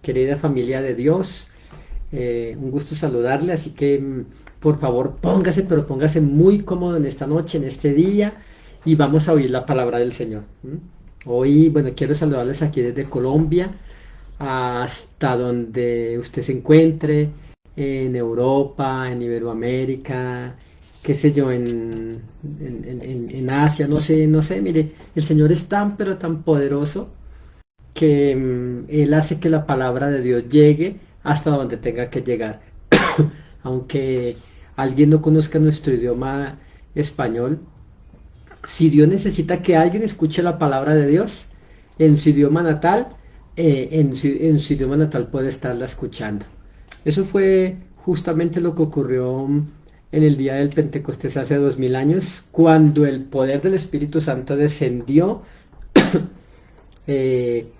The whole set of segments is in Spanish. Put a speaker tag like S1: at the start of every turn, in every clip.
S1: querida familia de Dios. Un gusto saludarle, así que por favor póngase, pero póngase muy cómodo en esta noche, en este día, y vamos a oír la palabra del Señor. Hoy, bueno, quiero saludarles aquí desde Colombia hasta donde usted se encuentre, en Europa, en Iberoamérica, qué sé yo, en Asia, no sé, mire, el Señor es tan, pero tan poderoso que Él hace que la palabra de Dios llegue hasta donde tenga que llegar. Aunque alguien no conozca nuestro idioma español, si Dios necesita que alguien escuche la palabra de Dios en su idioma natal, en su idioma natal puede estarla escuchando. Eso fue justamente lo que ocurrió en el día del Pentecostés hace 2000 años, cuando el poder del Espíritu Santo descendió eh,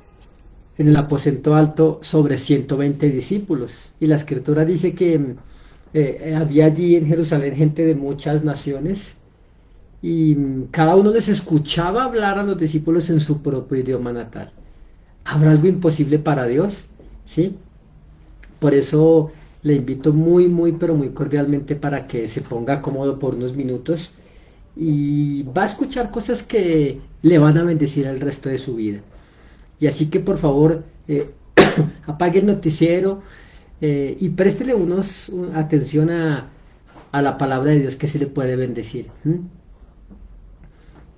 S1: en el aposento alto sobre 120 discípulos. Y la escritura dice que había allí en Jerusalén gente de muchas naciones y cada uno les escuchaba hablar a los discípulos en su propio idioma natal. ¿Habrá algo imposible para Dios? ¿Sí? Por eso le invito muy, muy, pero muy cordialmente para que se ponga cómodo por unos minutos y va a escuchar cosas que le van a bendecir el resto de su vida. Y así que por favor apague el noticiero y préstele atención a la palabra de Dios que se le puede bendecir.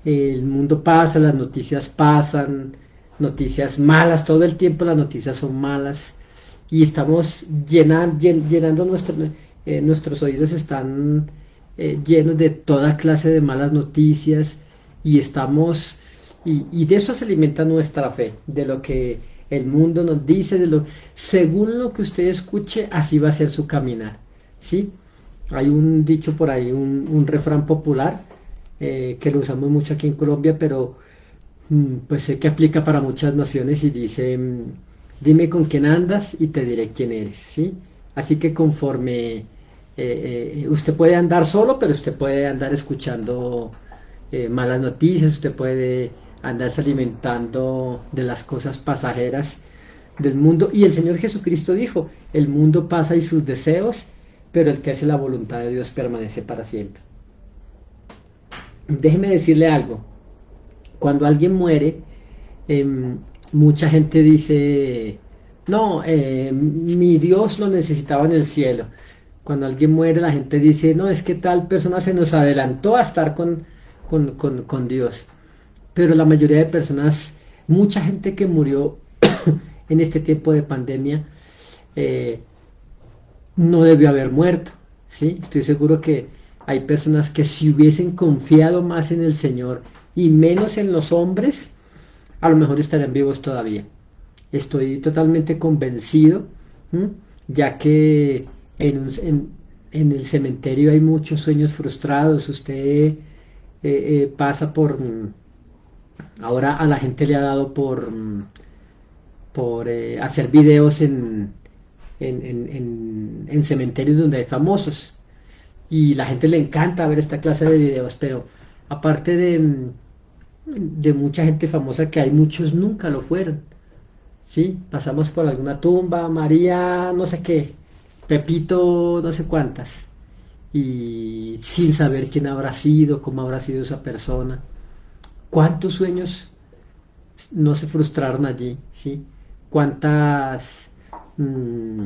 S1: El mundo pasa, las noticias pasan, noticias malas, todo el tiempo las noticias son malas y estamos llenando nuestros oídos están llenos de toda clase de malas noticias y y de eso se alimenta nuestra fe, de lo que el mundo nos dice, según lo que usted escuche, así va a ser su caminar, ¿sí? Hay un dicho por ahí, un refrán popular que lo usamos mucho aquí en Colombia, pero pues sé que aplica para muchas naciones y dice, dime con quién andas y te diré quién eres, ¿sí? Así que conforme usted puede andar solo, pero usted puede andar escuchando malas noticias, usted puede andarse alimentando de las cosas pasajeras del mundo. Y el Señor Jesucristo dijo, el mundo pasa y sus deseos, pero el que hace la voluntad de Dios permanece para siempre. Déjeme decirle algo, cuando alguien muere, eh, mucha gente dice, no, mi Dios lo necesitaba en el cielo. Cuando alguien muere, la gente dice, no, es que tal persona se nos adelantó a estar con Dios. Pero la mayoría de personas, mucha gente que murió en este tiempo de pandemia, eh, no debió haber muerto, ¿sí? Estoy seguro que hay personas que si hubiesen confiado más en el Señor y menos en los hombres, a lo mejor estarían vivos todavía. Estoy totalmente convencido, ¿m? Ya que en el cementerio hay muchos sueños frustrados. Usted pasa ahora a la gente le ha dado por hacer videos en cementerios donde hay famosos y la gente le encanta ver esta clase de videos, pero aparte de mucha gente famosa que hay, muchos nunca lo fueron, ¿sí? Pasamos por alguna tumba, María no sé qué, Pepito no sé cuántas, y sin saber quién habrá sido, cómo habrá sido esa persona, cuántos sueños no se frustraron allí, ¿sí? Cuántas mmm,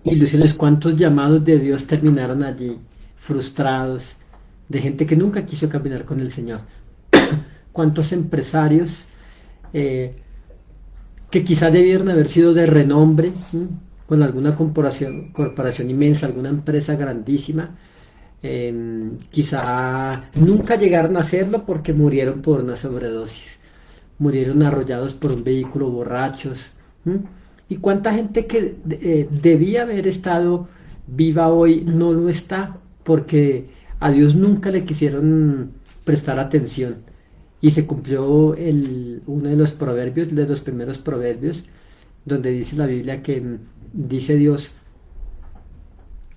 S1: ilusiones, cuántos llamados de Dios terminaron allí, frustrados, de gente que nunca quiso caminar con el Señor. Cuántos empresarios que quizá debieron haber sido de renombre, con alguna corporación inmensa, alguna empresa grandísima, quizá nunca llegaron a hacerlo porque murieron por una sobredosis, murieron arrollados por un vehículo borrachos. ¿M? ¿Y cuánta gente que debía haber estado viva hoy no lo está porque a Dios nunca le quisieron prestar atención? Y se cumplió uno de los proverbios, de los primeros proverbios, donde dice la Biblia que dice Dios,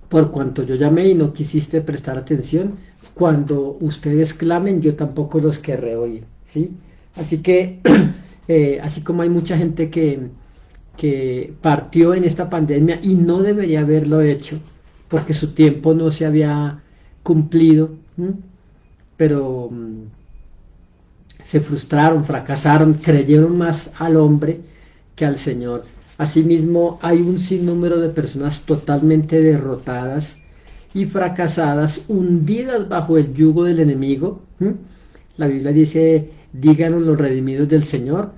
S1: por cuanto yo llamé y no quisiste prestar atención, cuando ustedes clamen, yo tampoco los querré oír, ¿sí? Así que, así como hay mucha gente que partió en esta pandemia y no debería haberlo hecho porque su tiempo no se había cumplido, pero se frustraron, fracasaron, creyeron más al hombre que al Señor. Asimismo, hay un sinnúmero de personas totalmente derrotadas y fracasadas, hundidas bajo el yugo del enemigo. La Biblia dice, díganos los redimidos del Señor,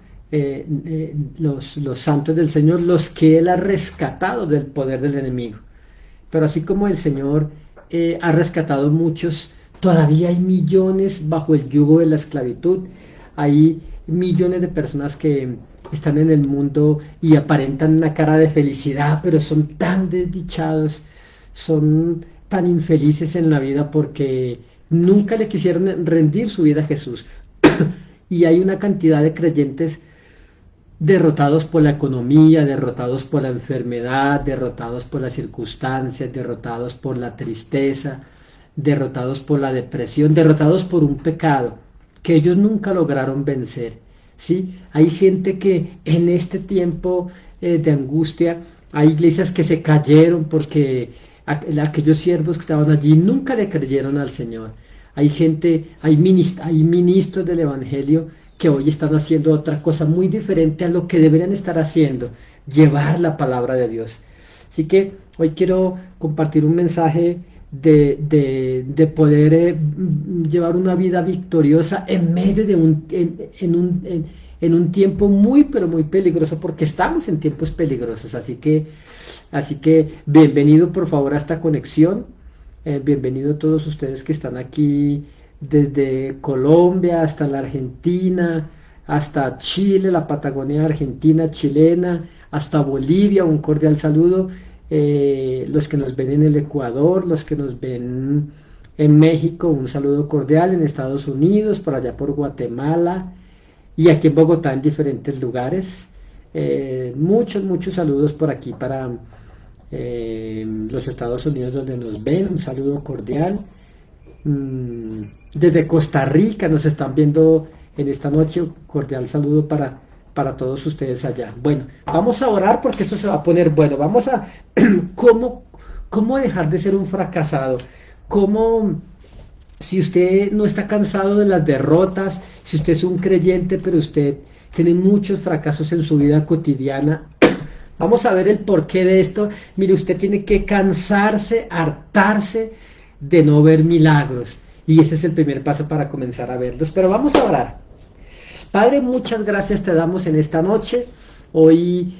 S1: los santos del Señor, los que Él ha rescatado del poder del enemigo. Pero así como el Señor ha rescatado muchos, todavía hay millones bajo el yugo de la esclavitud. Hay millones de personas que están en el mundo y aparentan una cara de felicidad, pero son tan desdichados, son tan infelices en la vida porque nunca le quisieron rendir su vida a Jesús. Y hay una cantidad de creyentes derrotados por la economía, derrotados por la enfermedad, derrotados por las circunstancias, derrotados por la tristeza, derrotados por la depresión, derrotados por un pecado que ellos nunca lograron vencer. ¿Sí? Hay gente que en este tiempo de angustia, hay iglesias que se cayeron porque aquellos siervos que estaban allí nunca le creyeron al Señor. Hay gente, hay ministros del Evangelio que hoy están haciendo otra cosa muy diferente a lo que deberían estar haciendo, llevar la palabra de Dios. Así que hoy quiero compartir un mensaje de poder llevar una vida victoriosa en medio de en un tiempo muy pero muy peligroso, porque estamos en tiempos peligrosos. Así que bienvenido por favor a esta conexión, bienvenido a todos ustedes que están aquí desde Colombia hasta la Argentina, hasta Chile, la Patagonia argentina, chilena, hasta Bolivia, un cordial saludo. Los que nos ven en el Ecuador, los que nos ven en México, un saludo cordial, en Estados Unidos, por allá por Guatemala y aquí en Bogotá en diferentes lugares. Muchos saludos por aquí para los Estados Unidos donde nos ven, un saludo cordial. Desde Costa Rica nos están viendo en esta noche, un cordial saludo para todos ustedes allá. Bueno, vamos a orar porque esto se va a poner bueno. Vamos a cómo dejar de ser un fracasado. Cómo, si usted no está cansado de las derrotas, si usted es un creyente pero usted tiene muchos fracasos en su vida cotidiana, vamos a ver el porqué de esto. Mire, usted tiene que cansarse, hartarse de no ver milagros, y ese es el primer paso para comenzar a verlos. Pero vamos a orar. Padre, muchas gracias te damos en esta noche, hoy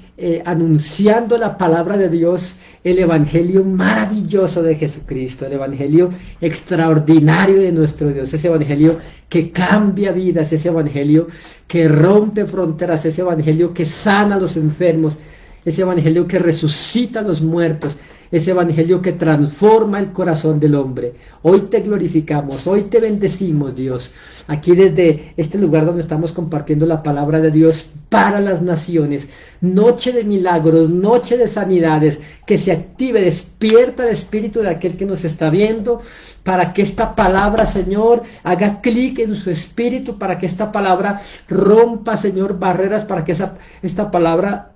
S1: anunciando la palabra de Dios, el evangelio maravilloso de Jesucristo, el evangelio extraordinario de nuestro Dios, ese evangelio que cambia vidas, ese evangelio que rompe fronteras, ese evangelio que sana a los enfermos, ese evangelio que resucita a los muertos, ese evangelio que transforma el corazón del hombre. Hoy te glorificamos, hoy te bendecimos, Dios, aquí desde este lugar donde estamos compartiendo la palabra de Dios para las naciones. Noche de milagros, noche de sanidades, que se active, despierta el espíritu de aquel que nos está viendo, para que esta palabra, Señor, haga clic en su espíritu, para que esta palabra rompa, Señor, barreras, para que esta palabra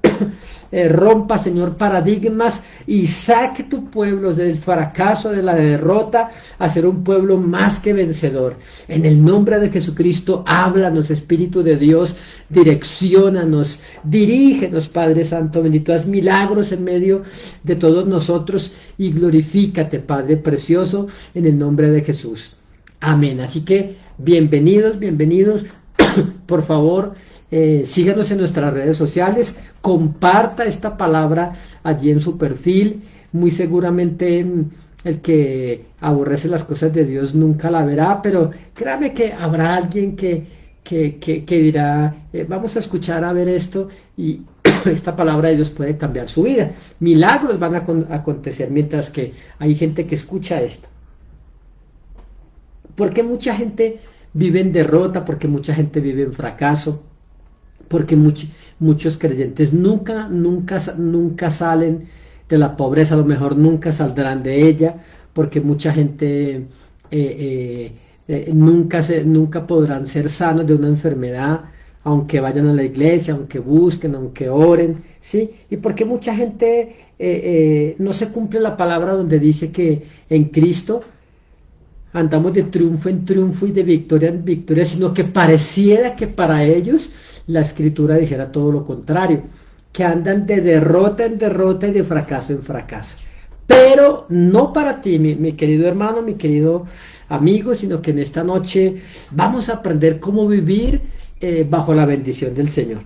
S1: rompa, Señor, paradigmas y saque tu pueblo del fracaso, de la derrota, a ser un pueblo más que vencedor. En el nombre de Jesucristo, háblanos, Espíritu de Dios, direcciónanos, dirígenos, Padre Santo, bendito, haz milagros en medio de todos nosotros y glorifícate, Padre precioso, en el nombre de Jesús. Amén. Así que, bienvenidos, por favor, síganos en nuestras redes sociales, comparta esta palabra allí en su perfil. Muy seguramente el que aborrece las cosas de Dios nunca la verá, pero créame que habrá alguien que dirá, vamos a escuchar a ver esto, y esta palabra de Dios puede cambiar su vida. Milagros van a acontecer mientras que hay gente que escucha esto. Porque mucha gente vive en derrota, porque mucha gente vive en fracaso, porque muchos creyentes nunca salen de la pobreza, a lo mejor nunca saldrán de ella, porque mucha gente nunca podrán ser sanos de una enfermedad, aunque vayan a la iglesia, aunque busquen, aunque oren, ¿sí? Y porque mucha gente no se cumple la palabra donde dice que en Cristo andamos de triunfo en triunfo y de victoria en victoria, sino que pareciera que para ellos la escritura dijera todo lo contrario, que andan de derrota en derrota y de fracaso en fracaso. Pero no para ti, mi querido hermano, mi querido amigo, sino que en esta noche vamos a aprender cómo vivir bajo la bendición del Señor.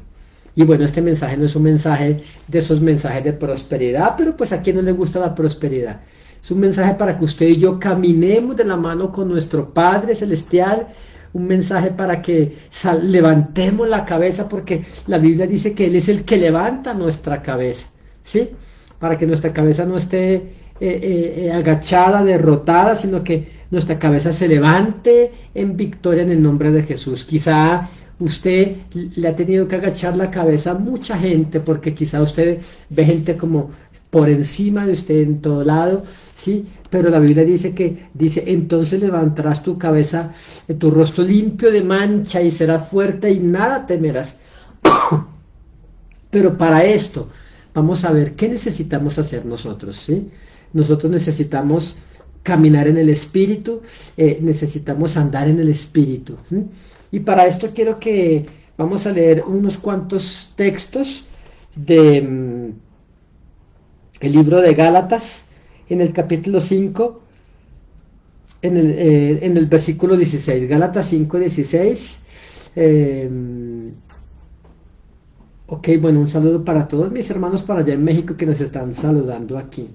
S1: Y bueno, este mensaje no es un mensaje de esos mensajes de prosperidad, pero pues a quien no le gusta la prosperidad. Es un mensaje para que usted y yo caminemos de la mano con nuestro Padre Celestial, un mensaje para que levantemos la cabeza, porque la Biblia dice que Él es el que levanta nuestra cabeza, ¿sí? Para que nuestra cabeza no esté agachada, derrotada, sino que nuestra cabeza se levante en victoria en el nombre de Jesús. Quizá usted le ha tenido que agachar la cabeza a mucha gente, porque quizá usted ve gente como por encima de usted en todo lado, ¿sí? Pero la Biblia dice, entonces levantarás tu cabeza, tu rostro limpio de mancha y serás fuerte y nada temerás. Pero para esto, vamos a ver qué necesitamos hacer nosotros, ¿sí? Nosotros necesitamos caminar en el Espíritu, necesitamos andar en el Espíritu, ¿sí? Y para esto quiero que vamos a leer unos cuantos textos de el libro de Gálatas, en el capítulo 5, en el versículo 16, Gálatas 5, 16. Ok, bueno, un saludo para todos mis hermanos para allá en México que nos están saludando aquí.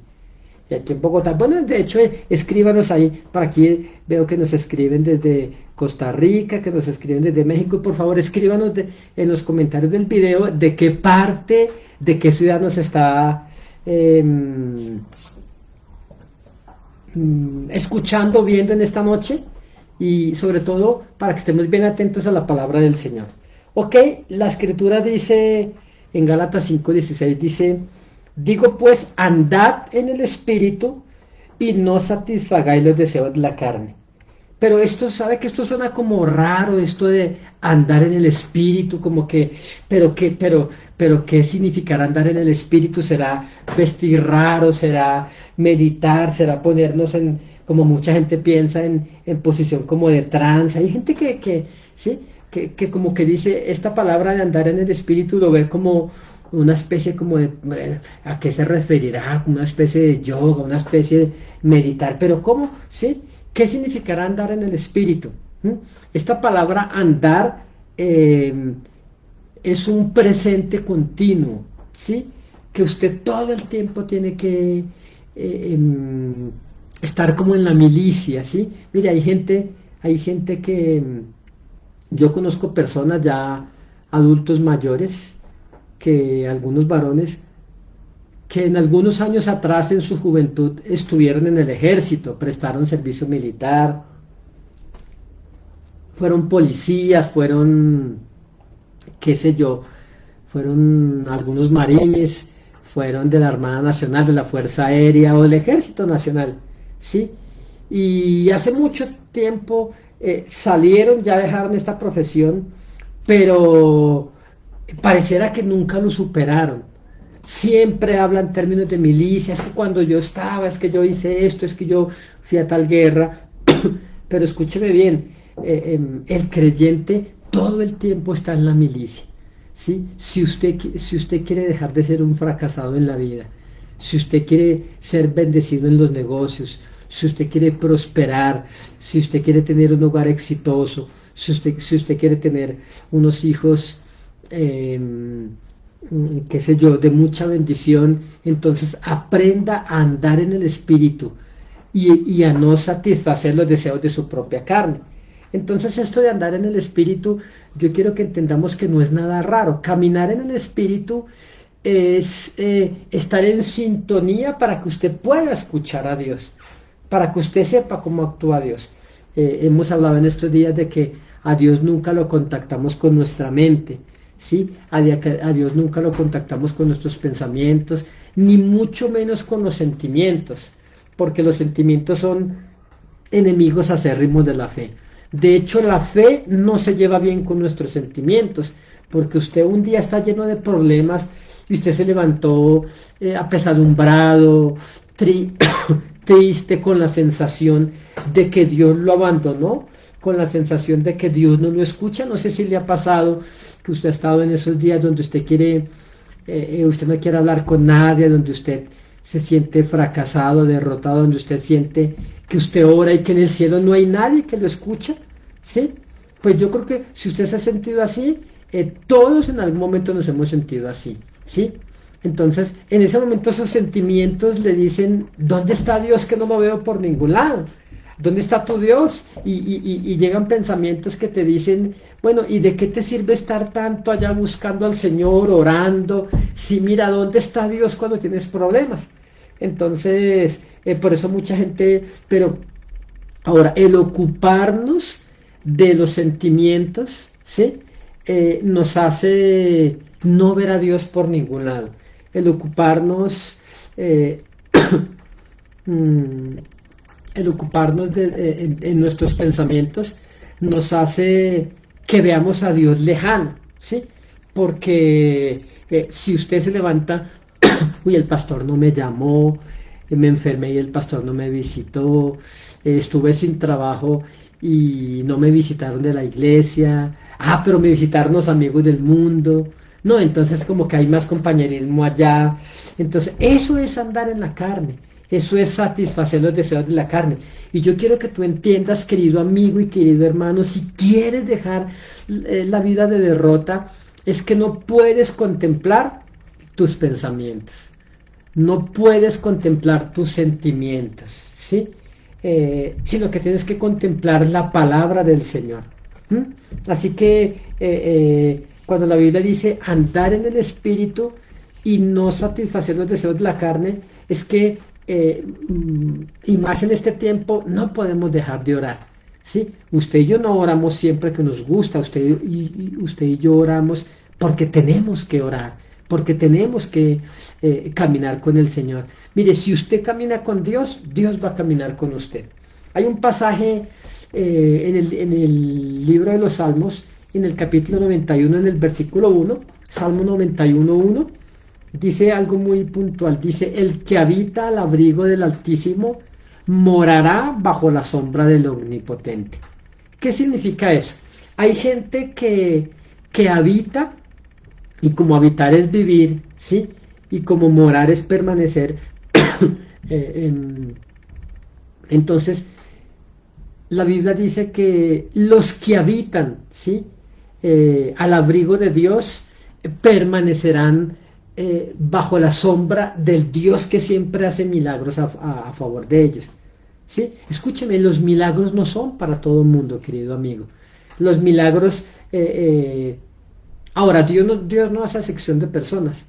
S1: Y aquí en Bogotá. Bueno, de hecho, escríbanos ahí. Para aquí veo que nos escriben desde Costa Rica, que nos escriben desde México. Y por favor, escríbanos en los comentarios del video de qué parte, de qué ciudad nos está escuchando, viendo en esta noche. Y sobre todo, para que estemos bien atentos a la palabra del Señor. Ok, la escritura dice en Gálatas 5:16, dice, digo pues, andad en el Espíritu y no satisfagáis los deseos de la carne. Pero esto, ¿sabe que esto suena como raro, esto de andar en el Espíritu, como que, pero ¿qué significará andar en el Espíritu? ¿Será vestir raro? ¿Será meditar? ¿Será ponernos en, como mucha gente piensa, en posición como de trance? Hay gente ¿sí? Que como que dice, esta palabra de andar en el Espíritu lo ve como una especie como de, ¿a qué se referirá? Una especie de yoga, una especie de meditar, pero ¿cómo? ¿Sí? ¿Qué significará andar en el Espíritu? Esta palabra andar es un presente continuo, ¿sí? Que usted todo el tiempo tiene que estar como en la milicia, ¿sí? Mire, hay gente que yo conozco personas ya adultos mayores, que algunos varones que en algunos años atrás en su juventud estuvieron en el ejército, prestaron servicio militar, fueron policías, fueron, qué sé yo, fueron algunos marines, fueron de la Armada Nacional, de la Fuerza Aérea o del Ejército Nacional, ¿sí? Y hace mucho tiempo salieron, ya dejaron esta profesión, pero pareciera que nunca lo superaron. Siempre hablan en términos de milicia, es que cuando yo estaba, es que yo hice esto, es que yo fui a tal guerra, pero escúcheme bien, el creyente todo el tiempo está en la milicia, ¿sí? Si usted quiere dejar de ser un fracasado en la vida, si usted quiere ser bendecido en los negocios, si usted quiere prosperar, si usted quiere tener un hogar exitoso, si usted quiere tener unos hijos qué sé yo, de mucha bendición, entonces aprenda a andar en el Espíritu y a no satisfacer los deseos de su propia carne. Entonces esto de andar en el Espíritu, yo quiero que entendamos que no es nada raro. Caminar en el Espíritu es estar en sintonía para que usted pueda escuchar a Dios, para que usted sepa cómo actúa Dios. Hemos hablado en estos días de que a Dios nunca lo contactamos con nuestra mente, ¿sí? A Dios nunca lo contactamos con nuestros pensamientos, ni mucho menos con los sentimientos, porque los sentimientos son enemigos acérrimos de la fe. De hecho, la fe no se lleva bien con nuestros sentimientos, porque usted un día está lleno de problemas y usted se levantó apesadumbrado, tri- triste, con la sensación de que Dios lo abandonó, con la sensación de que Dios no lo escucha. No sé si le ha pasado que usted ha estado en esos días donde usted quiere, usted no quiere hablar con nadie, donde usted se siente fracasado, derrotado, donde usted siente que usted ora y que en el cielo no hay nadie que lo escucha, ¿sí? Pues yo creo que si usted se ha sentido así, todos en algún momento nos hemos sentido así, ¿sí? Entonces, en ese momento esos sentimientos le dicen, ¿dónde está Dios que no lo veo por ningún lado? ¿Dónde está tu Dios? Y llegan pensamientos que te dicen, bueno, ¿y de qué te sirve estar tanto allá buscando al Señor, orando? Si mira, ¿dónde está Dios cuando tienes problemas? Entonces, por eso mucha gente, pero ahora, el ocuparnos de los sentimientos, ¿sí? Nos hace no ver a Dios por ningún lado. El ocuparnos, eh, mm, el ocuparnos en nuestros pensamientos nos hace que veamos a Dios lejano, ¿sí? Porque si usted se levanta, uy, el pastor no me llamó, me enfermé y el pastor no me visitó, estuve sin trabajo y no me visitaron de la iglesia, pero me visitaron los amigos del mundo, no, entonces como que hay más compañerismo allá, entonces eso es andar en la carne. Eso es satisfacer los deseos de la carne. Y yo quiero que tú entiendas, querido amigo y querido hermano, si quieres dejar la vida de derrota, es que no puedes contemplar tus pensamientos, no puedes contemplar tus sentimientos, ¿sí? Sino que tienes que contemplar la palabra del Señor. ¿Mm? Así que cuando la Biblia dice andar en el Espíritu y no satisfacer los deseos de la carne, es que, y más en este tiempo, no podemos dejar de orar. ¿Sí? Usted y yo no oramos siempre que nos gusta, usted y yo oramos porque tenemos que orar, porque tenemos que caminar con el Señor. Mire, si usted camina con Dios, Dios va a caminar con usted. Hay un pasaje en el libro de los Salmos, en el capítulo 91, en el versículo 1, Salmo 91:1, dice algo muy puntual, dice, el que habita al abrigo del Altísimo morará bajo la sombra del Omnipotente. ¿Qué significa eso? Hay gente que habita, y como habitar es vivir, ¿sí? Y como morar es permanecer. Entonces, la Biblia dice que los que habitan, ¿sí? Al abrigo de Dios permanecerán bajo la sombra del Dios que siempre hace milagros a favor de ellos. ¿Sí? Escúcheme, los milagros no son para todo el mundo, querido amigo. Los milagros, ahora, Dios no hace acepción de personas,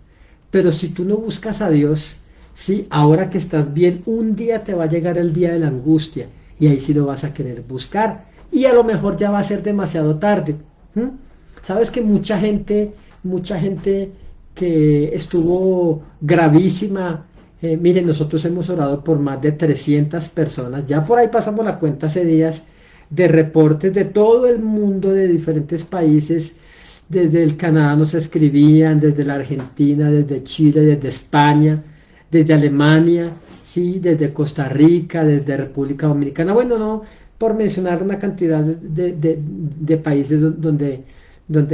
S1: pero si tú no buscas a Dios, ¿sí? Ahora que estás bien, un día te va a llegar el día de la angustia y ahí sí lo vas a querer buscar y a lo mejor ya va a ser demasiado tarde. ¿Mm? Sabes que mucha gente que estuvo gravísima, miren, nosotros hemos orado por más de 300 personas, ya por ahí pasamos la cuenta hace días, de reportes de todo el mundo, de diferentes países. Desde el Canadá nos escribían, desde la Argentina, desde Chile, desde España, desde Alemania, sí, desde Costa Rica, desde República Dominicana. Bueno, no, por mencionar una cantidad de países donde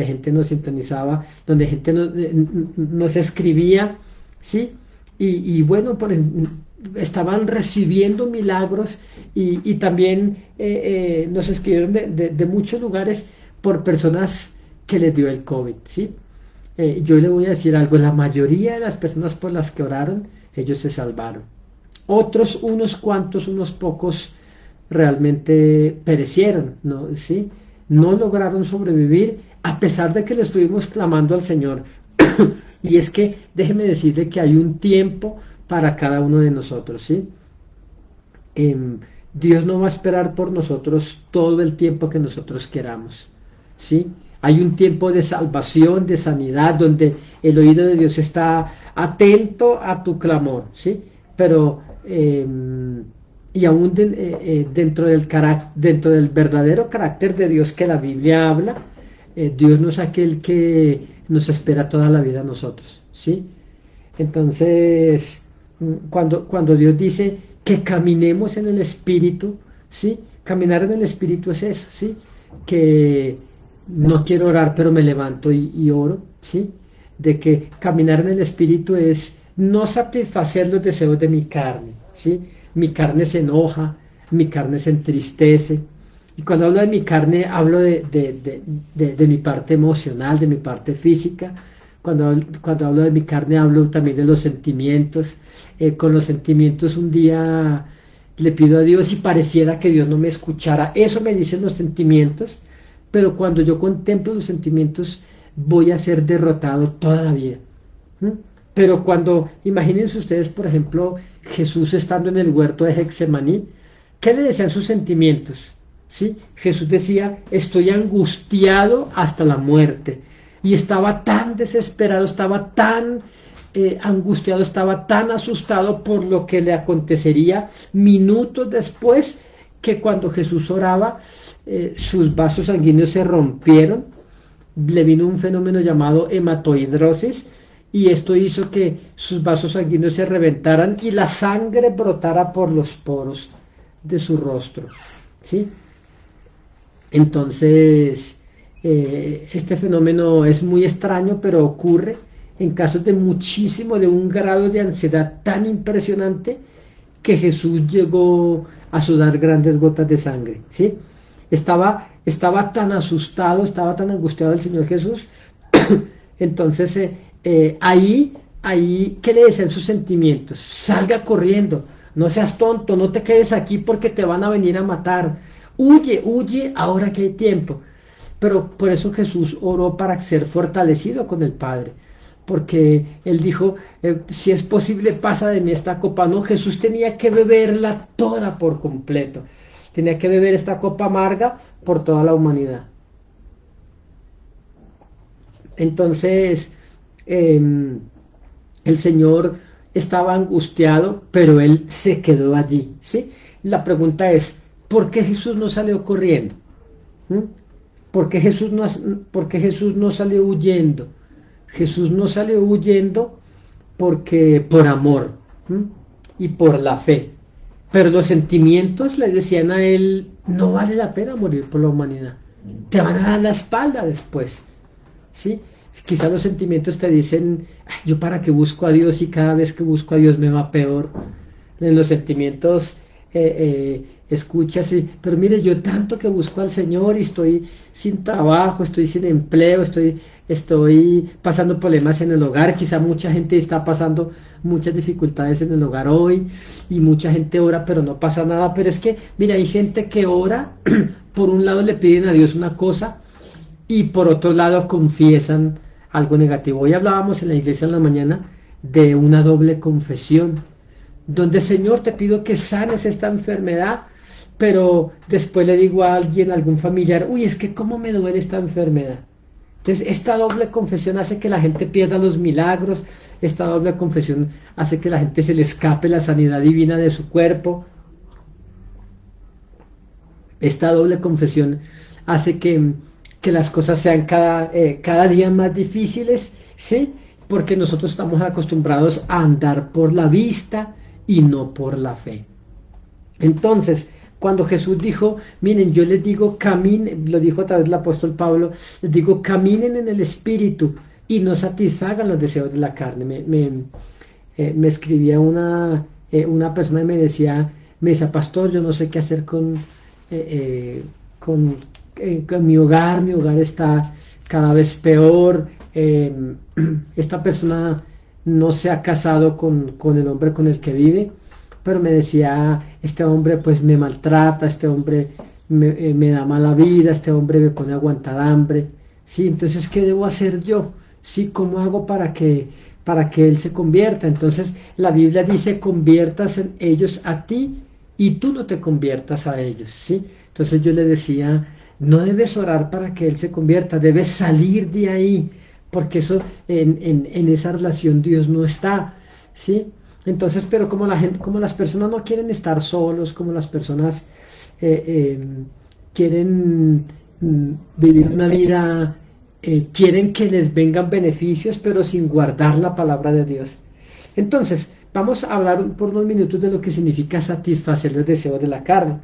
S1: gente nos sintonizaba, donde gente nos escribía, ¿sí? Y bueno, estaban recibiendo milagros y también nos escribieron de muchos lugares por personas que les dio el COVID, ¿sí? Yo le voy a decir algo, la mayoría de las personas por las que oraron, ellos se salvaron. Otros, unos cuantos, unos pocos, realmente perecieron, ¿no? ¿Sí? No lograron sobrevivir a pesar de que le estuvimos clamando al Señor. Y es que déjeme decirle que hay un tiempo para cada uno de nosotros, ¿sí? Dios no va a esperar por nosotros todo el tiempo que nosotros queramos, ¿sí? Hay un tiempo de salvación, de sanidad, donde el oído de Dios está atento a tu clamor, ¿sí? Pero, y aún dentro del verdadero carácter de Dios que la Biblia habla, Dios no es aquel que nos espera toda la vida a nosotros, ¿sí? Entonces, cuando Dios dice que caminemos en el Espíritu, ¿sí? Caminar en el Espíritu es eso, ¿sí? Que no quiero orar, pero me levanto y oro, ¿sí? De que caminar en el Espíritu es no satisfacer los deseos de mi carne, ¿sí? Mi carne se enoja, mi carne se entristece. Y cuando hablo de mi carne, hablo de mi parte emocional, de mi parte física. Cuando hablo de mi carne, hablo también de los sentimientos. Con los sentimientos un día le pido a Dios y pareciera que Dios no me escuchara. Eso me dicen los sentimientos, pero cuando yo contemplo los sentimientos, voy a ser derrotado toda la vida. ¿Mm? Pero cuando, imagínense ustedes, por ejemplo, Jesús estando en el huerto de Getsemaní, ¿qué le decían sus sentimientos? ¿Sí? Jesús decía, estoy angustiado hasta la muerte. Y estaba tan desesperado, estaba tan angustiado, estaba tan asustado por lo que le acontecería minutos después, que cuando Jesús oraba, sus vasos sanguíneos se rompieron, le vino un fenómeno llamado hematohidrosis, y esto hizo que sus vasos sanguíneos se reventaran y la sangre brotara por los poros de su rostro, ¿sí? Entonces, este fenómeno es muy extraño, pero ocurre en casos de muchísimo, de un grado de ansiedad tan impresionante que Jesús llegó a sudar grandes gotas de sangre, ¿sí? Estaba tan asustado, estaba tan angustiado el Señor Jesús. Entonces, ahí, ¿qué le decían sus sentimientos? Salga corriendo, no seas tonto, no te quedes aquí porque te van a venir a matar. Huye, huye ahora que hay tiempo. Pero por eso Jesús oró para ser fortalecido con el Padre. Porque él dijo, si es posible, pasa de mí esta copa. No, Jesús tenía que beberla toda por completo. Tenía que beber esta copa amarga por toda la humanidad. Entonces, el Señor estaba angustiado, pero Él se quedó allí, ¿sí? La pregunta es, ¿por qué Jesús no salió corriendo? ¿Mm? ¿Por qué Jesús no salió huyendo? Jesús no salió huyendo porque por amor, ¿m? Y por la fe. Pero los sentimientos le decían a él, no vale la pena morir por la humanidad. Te van a dar la espalda después. ¿Sí? Quizás los sentimientos te dicen, "Ay, yo para qué busco a Dios y cada vez que busco a Dios me va peor". En los sentimientos escuchas, pero mire, yo tanto que busco al Señor y estoy sin trabajo, estoy sin empleo, estoy pasando problemas en el hogar, quizá mucha gente está pasando muchas dificultades en el hogar hoy y mucha gente ora pero no pasa nada, pero es que, mira, hay gente que ora, por un lado le piden a Dios una cosa y por otro lado confiesan algo negativo. Hoy hablábamos en la iglesia en la mañana de una doble confesión, donde Señor te pido que sanes esta enfermedad, pero después le digo a alguien, a algún familiar, uy, es que cómo me duele esta enfermedad. Entonces, esta doble confesión hace que la gente pierda los milagros, esta doble confesión hace que la gente se le escape la sanidad divina de su cuerpo, esta doble confesión hace que las cosas sean cada día más difíciles, ¿sí? Porque nosotros estamos acostumbrados a andar por la vista y no por la fe. Entonces, cuando Jesús dijo, miren, yo les digo, caminen, lo dijo a través del apóstol Pablo, les digo, caminen en el Espíritu y no satisfagan los deseos de la carne. Me escribía una persona y me decía, pastor, yo no sé qué hacer con mi hogar está cada vez peor. Esta persona no se ha casado con el hombre con el que vive, pero me decía, este hombre pues me maltrata, este hombre me da mala vida, este hombre me pone a aguantar hambre, ¿sí? Entonces, ¿qué debo hacer yo? ¿Sí? ¿Cómo hago para que él se convierta? Entonces, la Biblia dice, conviertas en ellos a ti y tú no te conviertas a ellos, ¿sí? Entonces yo le decía, no debes orar para que él se convierta, debes salir de ahí, porque eso en esa relación Dios no está, ¿sí? Entonces, pero como las personas no quieren estar solos, como las personas quieren vivir una vida, quieren que les vengan beneficios, pero sin guardar la palabra de Dios. Entonces, vamos a hablar por unos minutos de lo que significa satisfacer los deseos de la carne.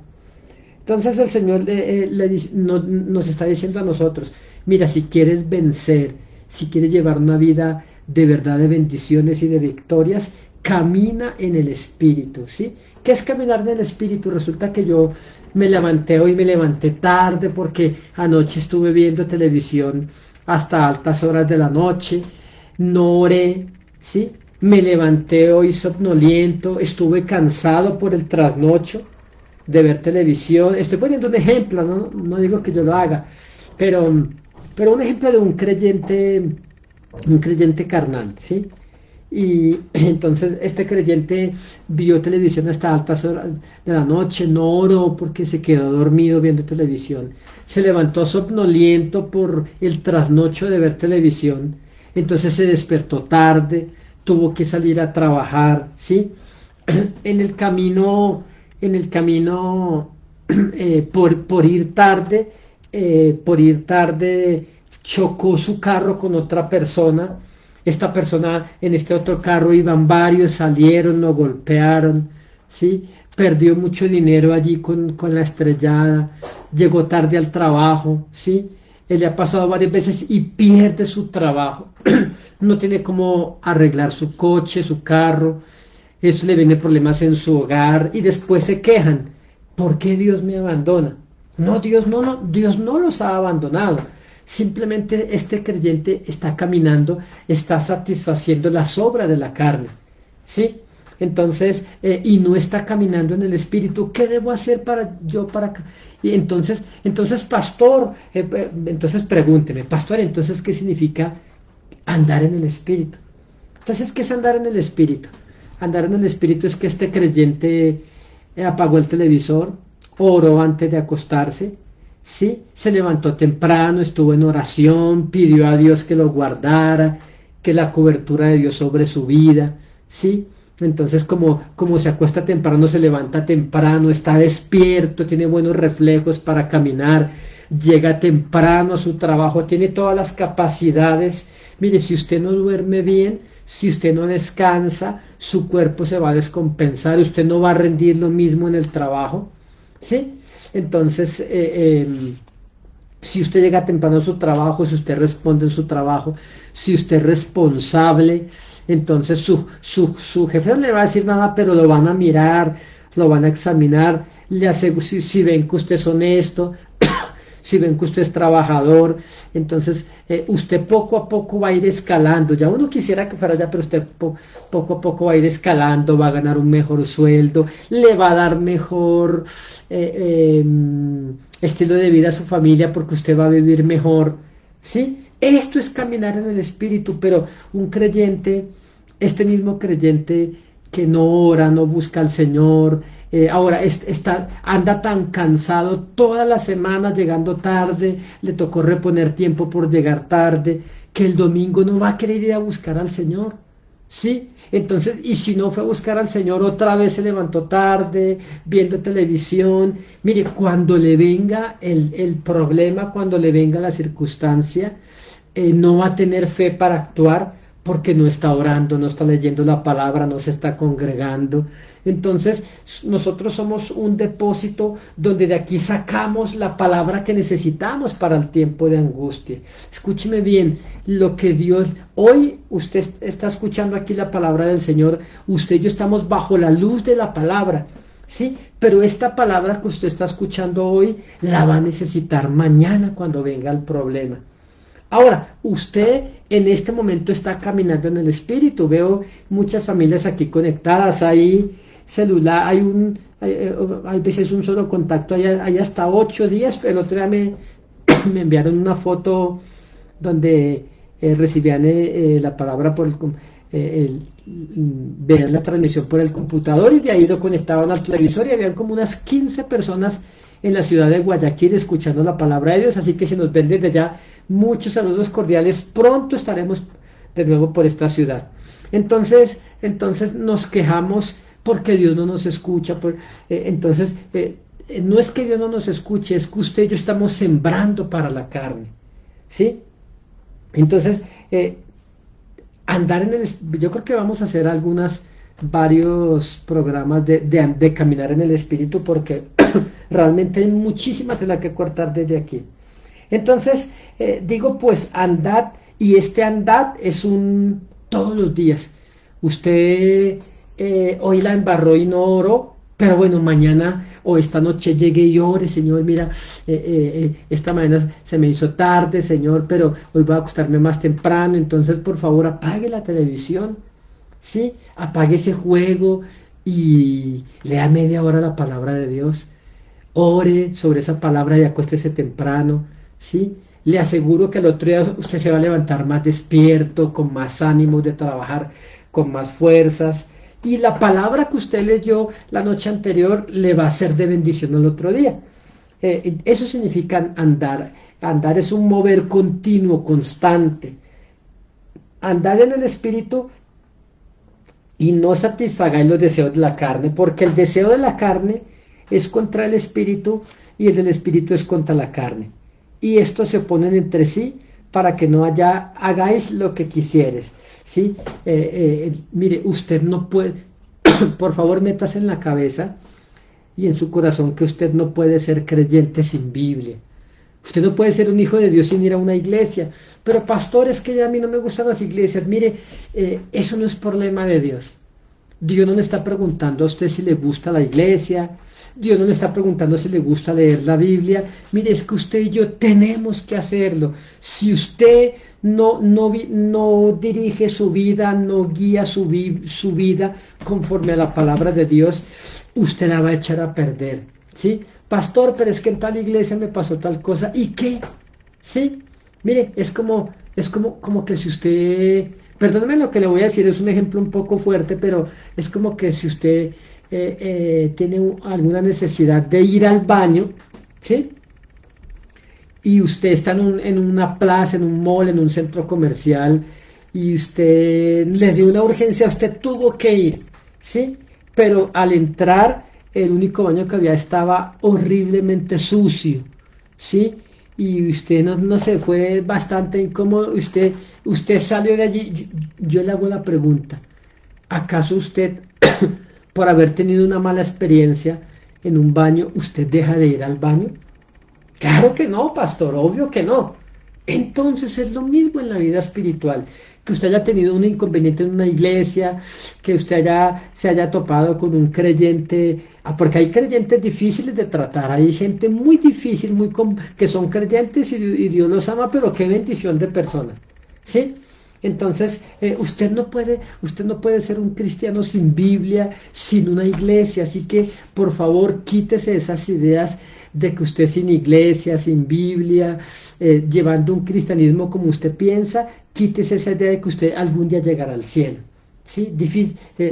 S1: Entonces el Señor nos está diciendo a nosotros, mira, si quieres vencer, si quieres llevar una vida de verdad de bendiciones y de victorias, camina en el Espíritu, ¿sí? ¿Qué es caminar en el Espíritu? Resulta que yo hoy me levanté tarde porque anoche estuve viendo televisión hasta altas horas de la noche, no oré, ¿sí? Me levanté hoy somnoliento, estuve cansado por el trasnocho de ver televisión. Estoy poniendo un ejemplo, no digo que yo lo haga, pero, pero un ejemplo de un creyente carnal, ¿sí? Y entonces este creyente vio televisión hasta altas horas de la noche, no oró porque se quedó dormido viendo televisión, se levantó somnoliento por el trasnocho de ver televisión, entonces se despertó tarde, tuvo que salir a trabajar, ¿sí? En el camino, en el camino por ir tarde, chocó su carro con otra persona. Esta persona, en este otro carro iban varios, salieron, lo golpearon, ¿sí? Perdió mucho dinero allí con la estrellada, llegó tarde al trabajo, ¿sí? Él le ha pasado varias veces y pierde su trabajo. No tiene cómo arreglar su coche, su carro, eso le viene problemas en su hogar y después se quejan. ¿Por qué Dios me abandona? No, Dios no los ha abandonado. Simplemente este creyente está caminando, está satisfaciendo las obras de la carne. ¿Sí? Entonces, y no está caminando en el espíritu. ¿Qué debo hacer para y entonces, pastor, entonces pregúnteme, pastor, entonces, ¿qué significa andar en el espíritu? Entonces, ¿qué es andar en el espíritu? Andar en el espíritu es que este creyente apagó el televisor, oró antes de acostarse, ¿sí? Se levantó temprano, estuvo en oración, pidió a Dios que lo guardara, que la cobertura de Dios sobre su vida, ¿sí? Entonces, como se acuesta temprano, se levanta temprano, está despierto, tiene buenos reflejos para caminar, llega temprano a su trabajo, tiene todas las capacidades. Mire, si usted no duerme bien, si usted no descansa, su cuerpo se va a descompensar, usted no va a rendir lo mismo en el trabajo, ¿sí? Entonces, si usted llega temprano a su trabajo, si usted responde en su trabajo, si usted es responsable, entonces su jefe no le va a decir nada, pero lo van a mirar, lo van a examinar, si ven que usted es honesto, si ven que usted es trabajador, entonces usted poco a poco va a ir escalando. Ya uno quisiera que fuera ya, pero usted poco a poco va a ir escalando, va a ganar un mejor sueldo, le va a dar mejor estilo de vida a su familia porque usted va a vivir mejor. ¿Sí? Esto es caminar en el espíritu, pero un creyente, este mismo creyente que no ora, no busca al Señor, ahora anda tan cansado toda la semana llegando tarde, le tocó reponer tiempo por llegar tarde, que el domingo no va a querer ir a buscar al Señor. ¿Sí? Entonces, y si no fue a buscar al Señor, otra vez se levantó tarde, viendo televisión. Mire, cuando le venga el problema, cuando le venga la circunstancia, no va a tener fe para actuar porque no está orando, no está leyendo la palabra, no se está congregando. Entonces, nosotros somos un depósito donde de aquí sacamos la palabra que necesitamos para el tiempo de angustia. Escúcheme bien, lo que Dios, hoy usted está escuchando aquí la palabra del Señor, usted y yo estamos bajo la luz de la palabra. ¿Sí? Pero esta palabra que usted está escuchando hoy la va a necesitar mañana cuando venga el problema. Ahora, usted en este momento está caminando en el espíritu. Veo muchas familias aquí conectadas. Hay celular, hay veces un solo contacto, hay hasta 8 días. El otro día me enviaron una foto donde recibían la palabra veían la transmisión por el computador y de ahí lo conectaban al televisor y habían como unas 15 personas en la ciudad de Guayaquil escuchando la palabra de Dios, así que si nos ven desde allá, muchos saludos cordiales, pronto estaremos de nuevo por esta ciudad. Entonces nos quejamos porque Dios no nos escucha, no es que Dios no nos escuche, es que usted y yo estamos sembrando para la carne, ¿sí? Entonces, andar en yo creo que vamos a hacer varios programas de caminar en el espíritu, porque realmente hay muchísima tela que cortar desde aquí. Entonces, digo, pues andad, y este andad es todos los días. Usted hoy la embarró y no oró, pero bueno, mañana o esta noche llegue y ore, Señor, mira, esta mañana se me hizo tarde, Señor, pero hoy voy a acostarme más temprano, entonces por favor apague la televisión, ¿sí? Apague ese juego y lea media hora la palabra de Dios. Ore sobre esa palabra y acuéstese temprano, ¿sí? Le aseguro que al otro día usted se va a levantar más despierto, con más ánimo de trabajar, con más fuerzas. Y la palabra que usted leyó la noche anterior le va a ser de bendición el otro día. Eso significa andar. Andar es un mover continuo, constante. Andar en el espíritu y no satisfagáis los deseos de la carne, porque el deseo de la carne es contra el espíritu y el del espíritu es contra la carne. Y estos se oponen entre sí para que no hagáis lo que quisieres. ¿Sí? Mire, usted no puede, por favor, métase en la cabeza y en su corazón que usted no puede ser creyente sin Biblia. Usted no puede ser un hijo de Dios sin ir a una iglesia. Pero pastor, es que a mí no me gustan las iglesias. Mire, eso no es problema de Dios. Dios no le está preguntando a usted si le gusta la iglesia. Dios no le está preguntando si le gusta leer la Biblia. Mire, es que usted y yo tenemos que hacerlo. Si usted no dirige su vida, no guía su vida conforme a la palabra de Dios, usted la va a echar a perder. ¿Sí? Pastor, pero es que en tal iglesia me pasó tal cosa. ¿Y qué? ¿Sí? Mire, como que si usted, perdóneme lo que le voy a decir, es un ejemplo un poco fuerte, pero es como que si usted tiene alguna necesidad de ir al baño, ¿sí? Y usted está en una plaza, en un mall, en un centro comercial, y usted le dio una urgencia, usted tuvo que ir, ¿sí? Pero al entrar, el único baño que había estaba horriblemente sucio, ¿sí? Y usted no se fue bastante incómodo, usted salió de allí. Yo le hago la pregunta, ¿acaso usted, por haber tenido una mala experiencia en un baño, usted deja de ir al baño? Claro que no, pastor, obvio que no. Entonces es lo mismo en la vida espiritual, que usted haya tenido un inconveniente en una iglesia, que usted se haya topado con un creyente, porque hay creyentes difíciles de tratar, hay gente muy difícil, que son creyentes y Dios los ama, pero qué bendición de personas, ¿sí? Entonces, usted no puede ser un cristiano sin Biblia, sin una iglesia, así que por favor quítese esas ideas de que usted sin iglesia, sin Biblia, llevando un cristianismo como usted piensa, quítese esa idea de que usted algún día llegará al cielo. ¿Sí?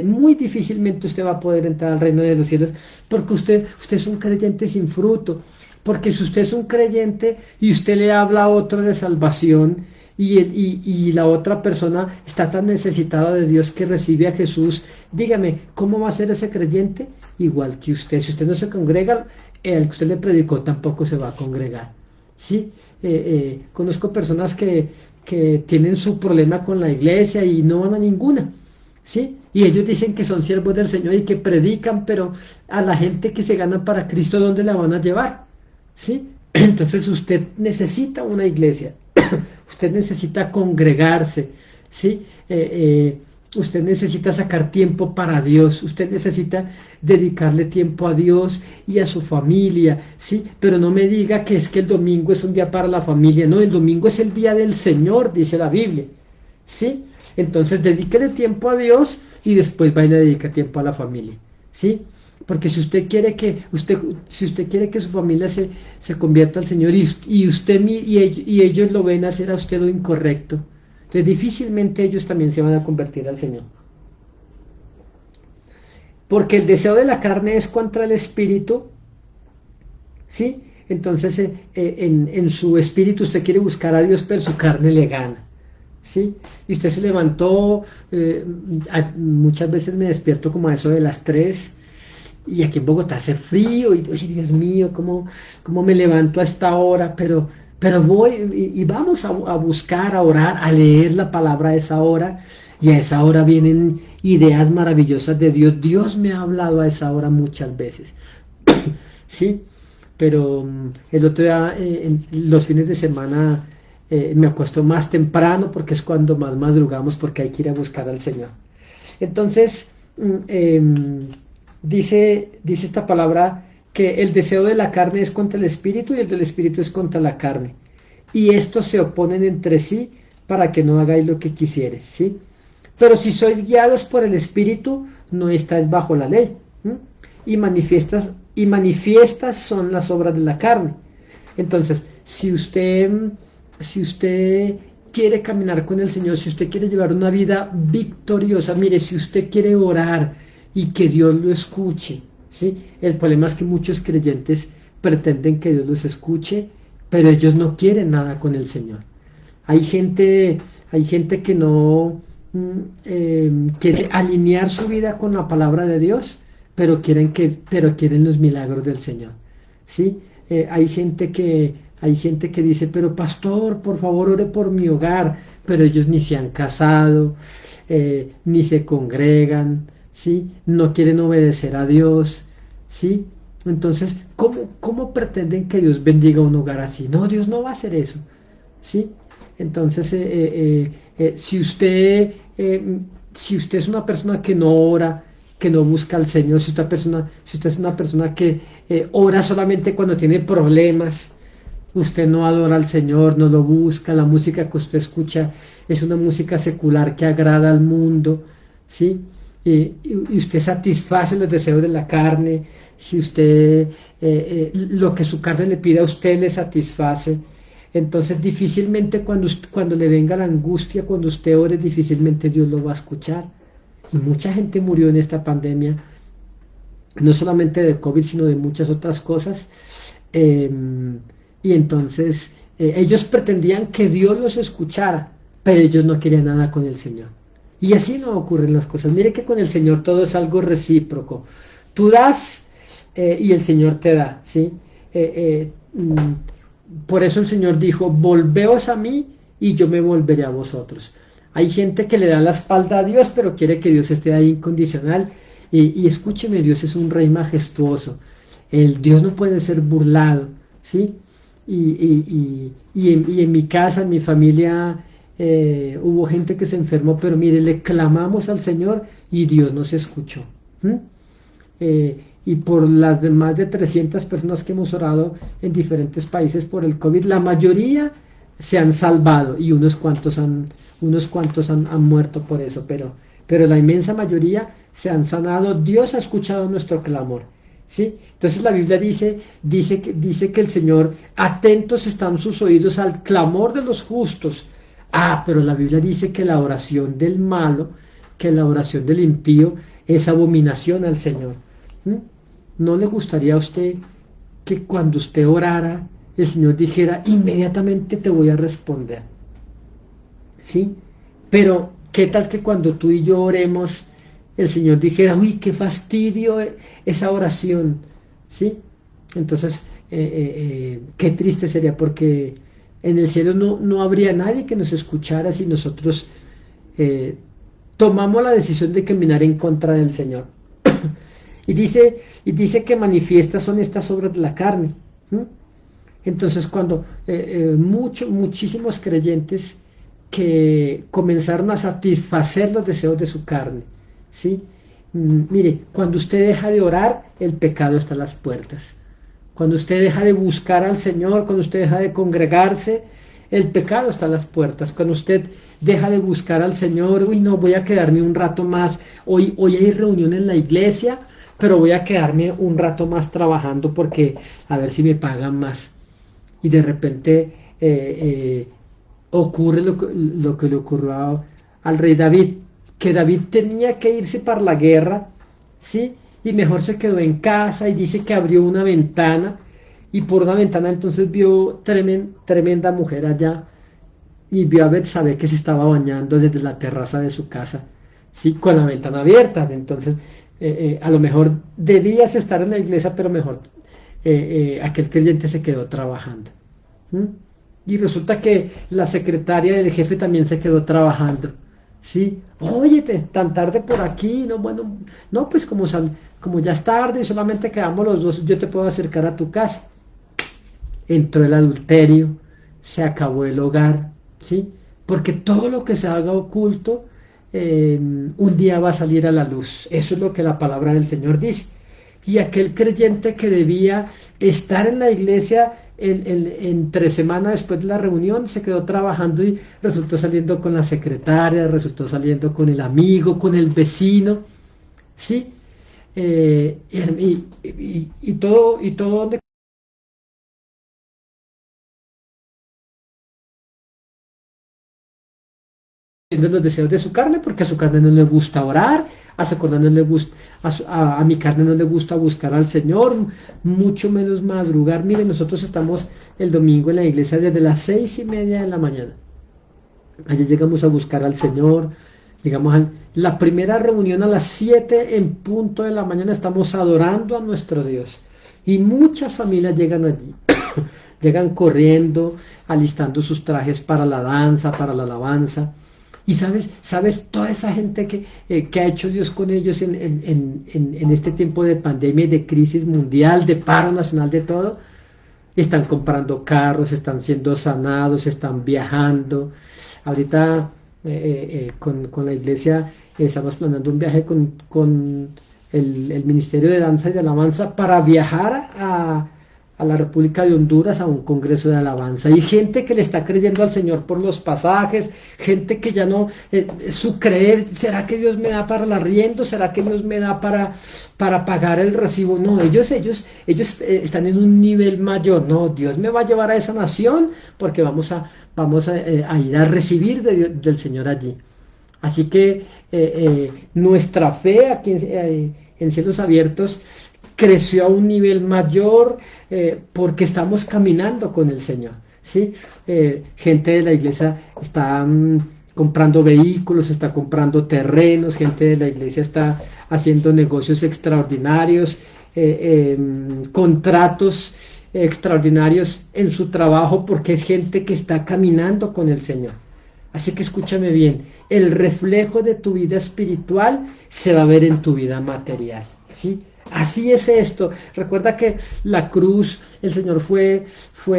S1: Muy difícilmente usted va a poder entrar al reino de los cielos porque usted es un creyente sin fruto. Porque si usted es un creyente y usted le habla a otro de salvación y la otra persona está tan necesitada de Dios que recibe a Jesús, dígame, ¿cómo va a ser ese creyente? Igual que usted. Si usted no se congrega, el que usted le predicó tampoco se va a congregar. ¿Sí? Conozco personas que tienen su problema con la iglesia y no van a ninguna. ¿Sí? Y ellos dicen que son siervos del Señor y que predican, pero a la gente que se gana para Cristo, ¿dónde la van a llevar? ¿Sí? Entonces usted necesita una iglesia, usted necesita congregarse, ¿sí? Usted necesita sacar tiempo para Dios, usted necesita dedicarle tiempo a Dios y a su familia, ¿sí? Pero no me diga que es que el domingo es un día para la familia, no, el domingo es el día del Señor, dice la Biblia, ¿sí? Entonces dedíquele tiempo a Dios y después va y le dedica tiempo a la familia, ¿sí? Porque si usted quiere que su familia se convierta al Señor y ellos lo ven hacer a usted lo incorrecto, entonces difícilmente ellos también se van a convertir al Señor. Porque el deseo de la carne es contra el espíritu, ¿sí? Entonces en su espíritu usted quiere buscar a Dios, pero su carne le gana. ¿Sí? Y usted se levantó, muchas veces me despierto como a eso de las 3 y aquí en Bogotá hace frío y oye, Dios mío, ¿cómo me levanto a esta hora? Pero voy y vamos a buscar, a orar, a leer la palabra a esa hora Y a esa hora vienen ideas maravillosas de Dios. Dios me ha hablado a esa hora muchas veces. ¿Sí? Pero el otro día, en los fines de semana, me acuesto más temprano porque es cuando más madrugamos, porque hay que ir a buscar al Señor. Entonces, dice esta palabra que el deseo de la carne es contra el espíritu y el del espíritu es contra la carne. Y estos se oponen entre sí para que no hagáis lo que quisieres, ¿sí? Pero si sois guiados por el espíritu, no estáis bajo la ley. ¿Sí? Y manifiestas son las obras de la carne. Entonces, si usted quiere caminar con el Señor, si usted quiere llevar una vida victoriosa, mire, si usted quiere orar y que Dios lo escuche, ¿sí? El problema es que muchos creyentes pretenden que Dios los escuche, pero ellos no quieren nada con el Señor. Hay gente que no quiere alinear su vida con la palabra de Dios, pero quieren los milagros del Señor, ¿sí? Hay gente que dice, pero pastor, por favor, ore por mi hogar, pero ellos ni se han casado, ni se congregan, ¿sí? No quieren obedecer a Dios, ¿sí? Entonces, ¿cómo pretenden que Dios bendiga un hogar así? No, Dios no va a hacer eso, ¿sí? Entonces, si usted es una persona que no ora, que no busca al Señor, si usted es una persona que ora solamente cuando tiene problemas, usted no adora al Señor, no lo busca, la música que usted escucha es una música secular que agrada al mundo, ¿sí? Y usted satisface los deseos de la carne, si usted lo que su carne le pide a usted le satisface, entonces difícilmente cuando le venga la angustia, cuando usted ore, difícilmente Dios lo va a escuchar. Y mucha gente murió en esta pandemia, no solamente de COVID, sino de muchas otras cosas. Eh, y entonces ellos pretendían que Dios los escuchara, pero ellos no querían nada con el Señor. Y así no ocurren las cosas. Mire que con el Señor todo es algo recíproco. Tú das y el Señor te da, ¿sí? Por eso el Señor dijo, volveos a mí y yo me volveré a vosotros. Hay gente que le da la espalda a Dios, pero quiere que Dios esté ahí incondicional. Y escúcheme, Dios es un rey majestuoso. El Dios no puede ser burlado, ¿sí? Y en mi casa, en mi familia, hubo gente que se enfermó, pero mire, le clamamos al Señor y Dios nos escuchó. Y por las más de 300 personas que hemos orado en diferentes países por el COVID, la mayoría se han salvado y unos cuantos han muerto por eso, pero la inmensa mayoría se han sanado. Dios ha escuchado nuestro clamor, ¿sí? Entonces la Biblia dice que el Señor, atentos están sus oídos al clamor de los justos. Pero la Biblia dice que la oración del malo, que la oración del impío es abominación al Señor. ¿No le gustaría a usted que cuando usted orara, el Señor dijera, inmediatamente te voy a responder? ¿Sí? Pero, ¿qué tal que cuando tú y yo oremos, el Señor dijera, uy, qué fastidio esa oración? ¿Sí? Entonces, qué triste sería, porque en el cielo no habría nadie que nos escuchara si nosotros tomamos la decisión de caminar en contra del Señor. Y dice que manifiestas son estas obras de la carne. Entonces, cuando muchísimos creyentes que comenzaron a satisfacer los deseos de su carne, ¿sí? Mire, cuando usted deja de orar, el pecado está a las puertas. Cuando usted deja de buscar al Señor, cuando usted deja de congregarse, el pecado está a las puertas. Cuando usted deja de buscar al Señor, uy, no, voy a quedarme un rato más. Hoy hay reunión en la iglesia, pero voy a quedarme un rato más trabajando porque a ver si me pagan más. Y de repente ocurre lo que le ocurrió al rey David, que David tenía que irse para la guerra, ¿sí? Y mejor se quedó en casa y dice que abrió una ventana y por una ventana entonces vio tremenda mujer allá y vio a Betsabé que se estaba bañando desde la terraza de su casa, ¿sí? Con la ventana abierta. Entonces a lo mejor debías estar en la iglesia, pero mejor aquel creyente se quedó trabajando. Y resulta que la secretaria del jefe también se quedó trabajando, ¿sí? Óyete, tan tarde por aquí, no, bueno, no, pues como ya es tarde y solamente quedamos los dos, yo te puedo acercar a tu casa. Entró el adulterio, se acabó el hogar, ¿sí? Porque todo lo que se haga oculto, un día va a salir a la luz. Eso es lo que la palabra del Señor dice. Y aquel creyente que debía estar en la iglesia entre semana después de la reunión, se quedó trabajando y resultó saliendo con la secretaria, resultó saliendo con el amigo, con el vecino, ¿sí? Y todo los deseos de su carne, porque a su carne no le gusta orar, a su carne no le gusta, a mi carne no le gusta buscar al Señor, mucho menos madrugar. Mire, nosotros estamos el domingo en la iglesia desde las 6:30 de la mañana. Allí llegamos a buscar al Señor, llegamos a la primera reunión a las 7 en punto de la mañana, estamos adorando a nuestro Dios. Y muchas familias llegan allí, llegan corriendo, alistando sus trajes para la danza, para la alabanza. Y sabes toda esa gente que ha hecho Dios con ellos en este tiempo de pandemia y de crisis mundial, de paro nacional, de todo. Están comprando carros, están siendo sanados, están viajando. Ahorita con la iglesia estamos planeando un viaje con el Ministerio de Danza y de Alabanza para viajar a la República de Honduras a un congreso de alabanza. Y gente que le está creyendo al Señor por los pasajes, gente que ya no, su creer, ¿será que Dios me da para el arriendo? ¿Será que Dios me da para pagar el recibo? No, ellos están en un nivel mayor. No, Dios me va a llevar a esa nación porque vamos a ir a recibir del Señor allí. Así que nuestra fe aquí en Cielos Abiertos creció a un nivel mayor porque estamos caminando con el Señor. ¿Sí? Gente de la iglesia está comprando vehículos, está comprando terrenos, gente de la iglesia está haciendo negocios extraordinarios, contratos extraordinarios en su trabajo porque es gente que está caminando con el Señor. Así que escúchame bien, el reflejo de tu vida espiritual se va a ver en tu vida material, ¿sí? Así es esto. Recuerda que la cruz, el Señor fue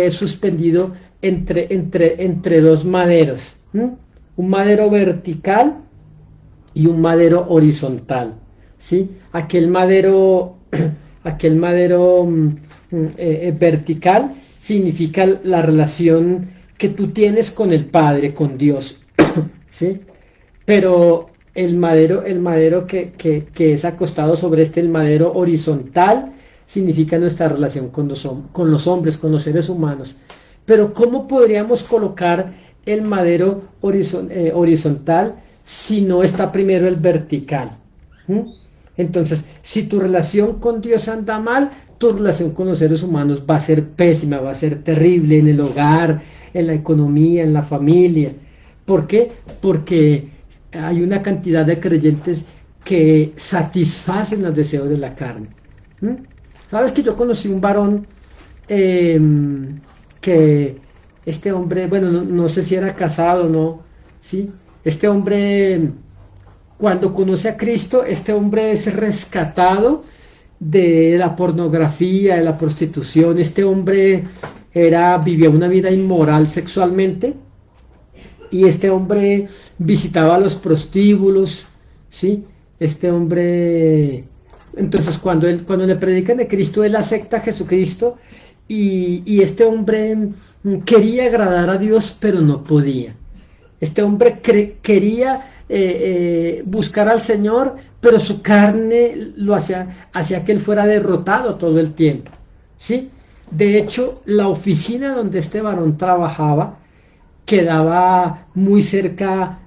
S1: suspendido entre dos maderos, ¿m? Un madero vertical y un madero horizontal, ¿sí? Aquel madero vertical significa la relación que tú tienes con el Padre, con Dios, ¿sí? Pero el madero que es acostado sobre el madero horizontal, significa nuestra relación con los hombres, con los seres humanos. Pero ¿cómo podríamos colocar el madero horizontal si no está primero el vertical? ¿Mm? Entonces, si tu relación con Dios anda mal, tu relación con los seres humanos va a ser pésima, va a ser terrible en el hogar, en la economía, en la familia. ¿Por qué? Porque hay una cantidad de creyentes que satisfacen los deseos de la carne. ¿Mm? Sabes que yo conocí un varón eh, que este hombre, bueno, no sé si era casado o no, ¿sí? Este hombre, cuando conoce a Cristo, este hombre es rescatado de la pornografía, de la prostitución. Este hombre vivía una vida inmoral sexualmente y este hombre visitaba los prostíbulos, ¿sí? Este hombre, entonces cuando le predican de Cristo, él acepta a Jesucristo y este hombre quería agradar a Dios, pero no podía. Este hombre quería buscar al Señor, pero su carne lo hacía que él fuera derrotado todo el tiempo, ¿sí? De hecho, la oficina donde este varón trabajaba quedaba muy cerca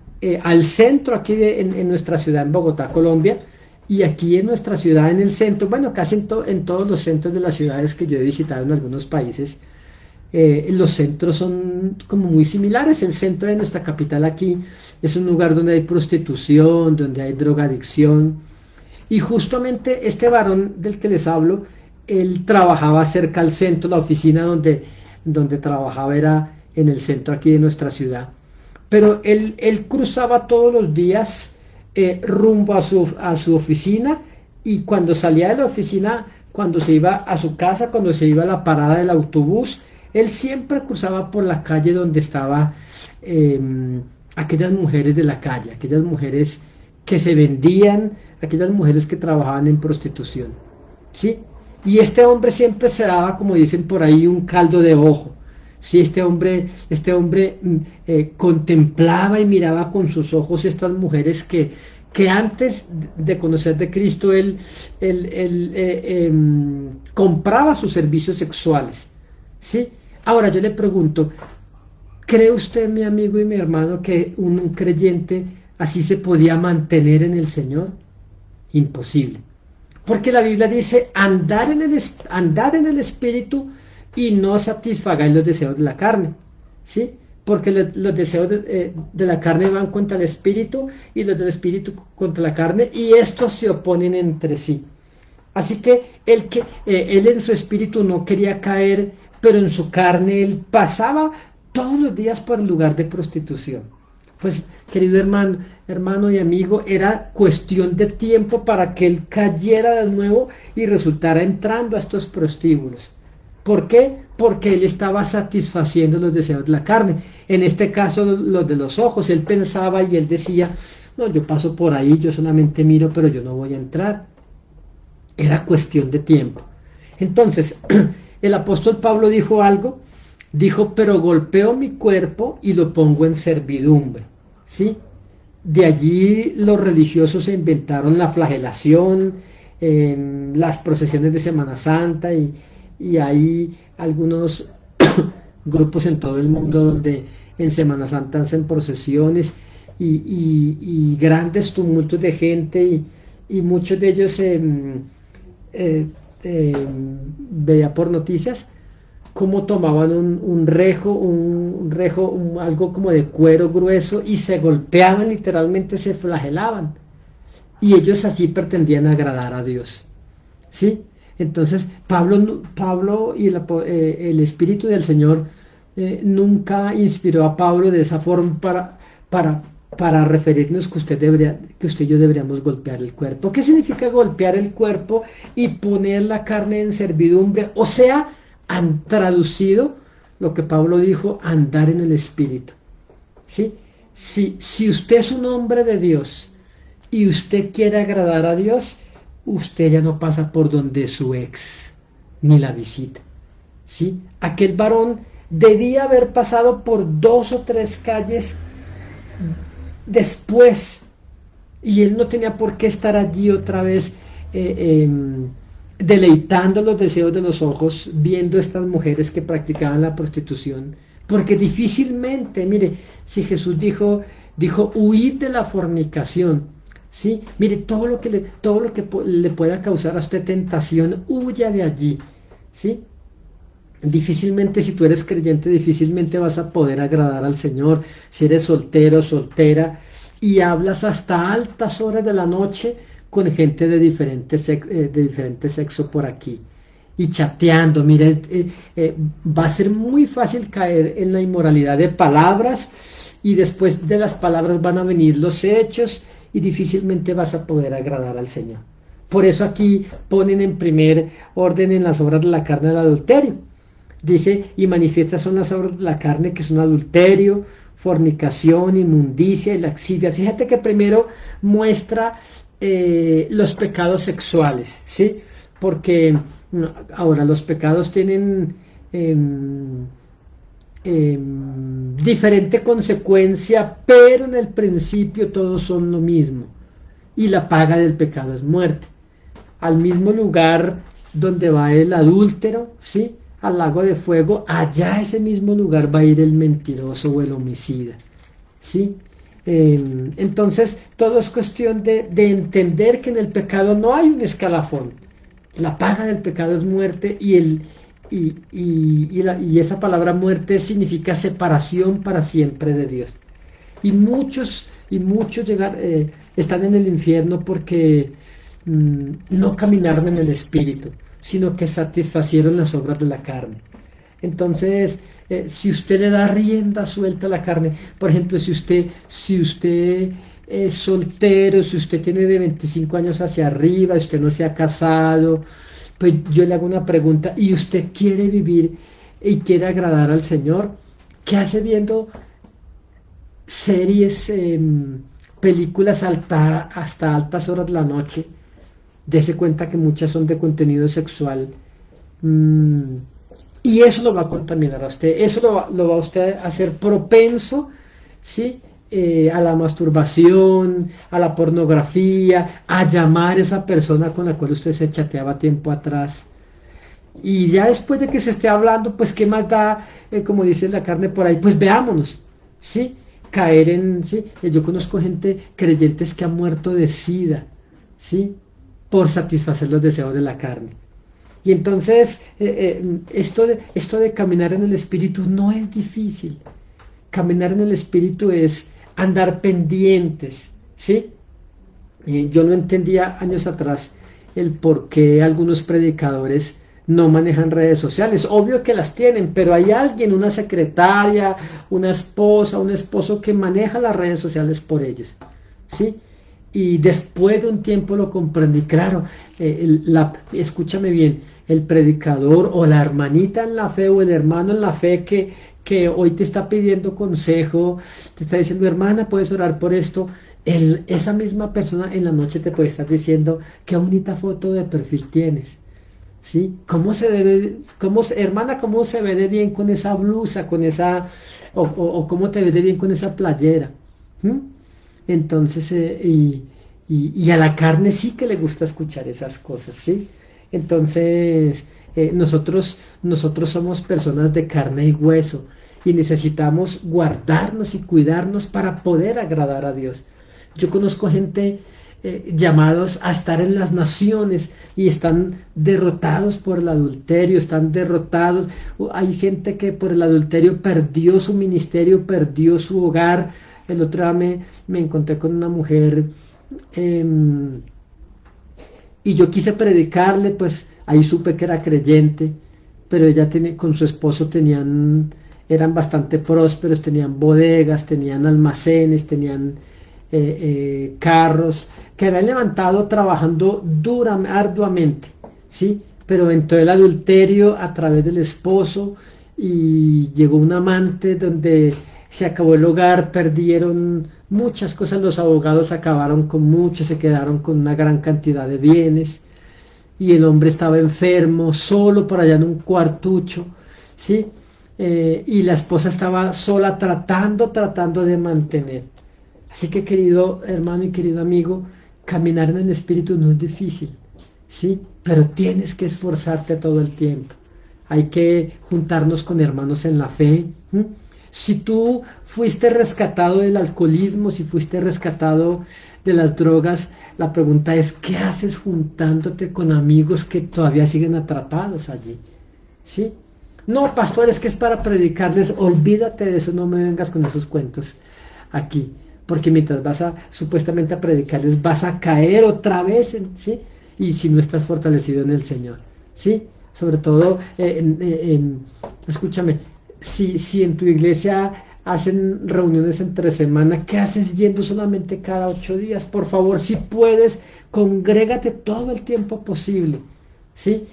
S1: al centro aquí en nuestra ciudad, en Bogotá, Colombia, y aquí en nuestra ciudad, en el centro, bueno, casi en todos los centros de las ciudades que yo he visitado en algunos países, los centros son como muy similares. El centro de nuestra capital aquí es un lugar donde hay prostitución, donde hay drogadicción, y justamente este varón del que les hablo, él trabajaba cerca al centro, la oficina donde trabajaba era en el centro aquí de nuestra ciudad. pero él cruzaba todos los días rumbo a su oficina, y cuando salía de la oficina, cuando se iba a su casa, cuando se iba a la parada del autobús, él siempre cruzaba por la calle donde estaba eh, aquellas mujeres de la calle, aquellas mujeres que se vendían, aquellas mujeres que trabajaban en prostitución, ¿sí? Y este hombre siempre se daba, como dicen por ahí, un caldo de ojo. Sí, este hombre contemplaba y miraba con sus ojos estas mujeres que antes de conocer de Cristo compraba sus servicios sexuales. ¿Sí? Ahora yo le pregunto, ¿cree usted, mi amigo y mi hermano, que un creyente así se podía mantener en el Señor? Imposible. Porque la Biblia dice, andad en el Espíritu y no satisfagáis los deseos de la carne. ¿Sí? Porque los deseos de la carne van contra el Espíritu y los del Espíritu contra la carne, y estos se oponen entre sí. Así que él en su espíritu no quería caer, pero en su carne él pasaba todos los días por el lugar de prostitución. Pues, querido hermano y amigo, era cuestión de tiempo para que él cayera de nuevo y resultara entrando a estos prostíbulos. ¿Por qué? Porque él estaba satisfaciendo los deseos de la carne. En este caso, los de los ojos. Él pensaba y él decía, no, yo paso por ahí, yo solamente miro, pero yo no voy a entrar. Era cuestión de tiempo. Entonces, el apóstol Pablo dijo algo, dijo, pero golpeo mi cuerpo y lo pongo en servidumbre. ¿Sí? De allí los religiosos se inventaron la flagelación, las procesiones de Semana Santa, y hay algunos grupos en todo el mundo donde en Semana Santa hacen procesiones y grandes tumultos de gente, y muchos de ellos veía por noticias cómo tomaban un rejo, algo como de cuero grueso, y se golpeaban, literalmente se flagelaban, y ellos así pretendían agradar a Dios. ¿Sí? Entonces Pablo y el Espíritu del Señor nunca inspiró a Pablo de esa forma para referirnos que usted y yo deberíamos golpear el cuerpo. ¿Qué significa golpear el cuerpo y poner la carne en servidumbre? O sea, han traducido lo que Pablo dijo, andar en el Espíritu. ¿Sí? Si usted es un hombre de Dios y usted quiere agradar a Dios, usted ya no pasa por donde su ex ni la visita. ¿Sí? Aquel varón debía haber pasado por 2 o 3 calles después, y él no tenía por qué estar allí otra vez deleitando los deseos de los ojos, viendo estas mujeres que practicaban la prostitución, porque difícilmente, mire, si Jesús dijo huid de la fornicación, ¿sí? Mire, todo lo que le pueda causar a usted tentación, huya de allí, ¿sí? Difícilmente, si tú eres creyente, difícilmente vas a poder agradar al Señor. Si eres soltero, soltera, y hablas hasta altas horas de la noche con gente de diferente sexo por aquí, y chateando, mire, va a ser muy fácil caer en la inmoralidad de palabras, y después de las palabras van a venir los hechos, y difícilmente vas a poder agradar al Señor. Por eso aquí ponen en primer orden en las obras de la carne el adulterio. Dice, y manifiestas son las obras de la carne, que son adulterio, fornicación, inmundicia y laxivia. Fíjate que primero muestra los pecados sexuales, ¿sí? Porque ahora los pecados tienen diferente consecuencia, pero en el principio todos son lo mismo. Y la paga del pecado es muerte. Al mismo lugar donde va el adúltero, ¿sí?, al lago de fuego, allá a ese mismo lugar va a ir el mentiroso o el homicida, ¿sí? Entonces, todo es cuestión de entender que en el pecado no hay un escalafón. La paga del pecado es muerte, y esa palabra muerte significa separación para siempre de Dios. Y muchos están en el infierno porque no caminaron en el Espíritu, sino que satisfacieron las obras de la carne. Entonces, si usted le da rienda suelta a la carne, por ejemplo, si usted es soltero, si usted tiene de 25 años hacia arriba, usted no se ha casado, pues yo le hago una pregunta, y usted quiere vivir y quiere agradar al Señor, ¿qué hace viendo series, películas hasta altas horas de la noche? Dese cuenta que muchas son de contenido sexual. Mm, y eso lo va a contaminar a usted, eso lo va a usted a hacer propenso, ¿sí? A la masturbación, a la pornografía, a llamar a esa persona con la cual usted se chateaba tiempo atrás. Y ya después de que se esté hablando, pues qué más da, como dice la carne por ahí, pues veámonos, ¿sí? Caer en, ¿sí? Yo conozco gente, creyentes que han muerto de sida, ¿sí? Por satisfacer los deseos de la carne. Y entonces, esto de caminar en el Espíritu no es difícil. Caminar en el Espíritu es andar pendientes, ¿sí? Yo no entendía años atrás el por qué algunos predicadores no manejan redes sociales. Obvio que las tienen, pero hay alguien, una secretaria, una esposa, un esposo que maneja las redes sociales por ellos, ¿sí? Y después de un tiempo lo comprendí, claro, escúchame bien, el predicador o la hermanita en la fe o el hermano en la fe que hoy te está pidiendo consejo, te está diciendo, hermana, puedes orar por esto, esa misma persona en la noche te puede estar diciendo, qué bonita foto de perfil tienes, ¿sí? ¿Cómo se debe, hermana, cómo se ve de bien con esa blusa, con esa, o cómo te ves de bien con esa playera? ¿Mm? Entonces, y a la carne sí que le gusta escuchar esas cosas, ¿sí? Entonces, nosotros somos personas de carne y hueso y necesitamos guardarnos y cuidarnos para poder agradar a Dios. Yo conozco gente, llamados a estar en las naciones y están derrotados por el adulterio, están derrotados. Hay gente que por el adulterio perdió su ministerio, perdió su hogar. El otro día me encontré con una mujer, y yo quise predicarle, pues ahí supe que era creyente, pero ella con su esposo eran bastante prósperos, tenían bodegas, tenían almacenes, tenían carros, que habían levantado trabajando arduamente, ¿sí? Pero entró el adulterio a través del esposo y llegó un amante donde se acabó el hogar, perdieron muchas cosas, los abogados acabaron con mucho, se quedaron con una gran cantidad de bienes y el hombre estaba enfermo, solo por allá en un cuartucho, ¿sí? Y la esposa estaba sola tratando de mantener. Así que querido hermano y querido amigo, caminar en el Espíritu no es difícil, ¿sí? Pero tienes que esforzarte todo el tiempo. Hay que juntarnos con hermanos en la fe. ¿Mm? Si tú fuiste rescatado del alcoholismo, si fuiste rescatado de las drogas, la pregunta es, ¿qué haces juntándote con amigos que todavía siguen atrapados allí? ¿Sí? No, pastor, es que es para predicarles, olvídate de eso, no me vengas con esos cuentos aquí, porque mientras vas a supuestamente a predicarles, vas a caer otra vez, ¿sí? Y si no estás fortalecido en el Señor, ¿sí? Sobre todo, escúchame, si en tu iglesia hacen reuniones entre semana, ¿qué haces yendo solamente cada 8 días? Por favor, si puedes, congrégate todo el tiempo posible, ¿sí?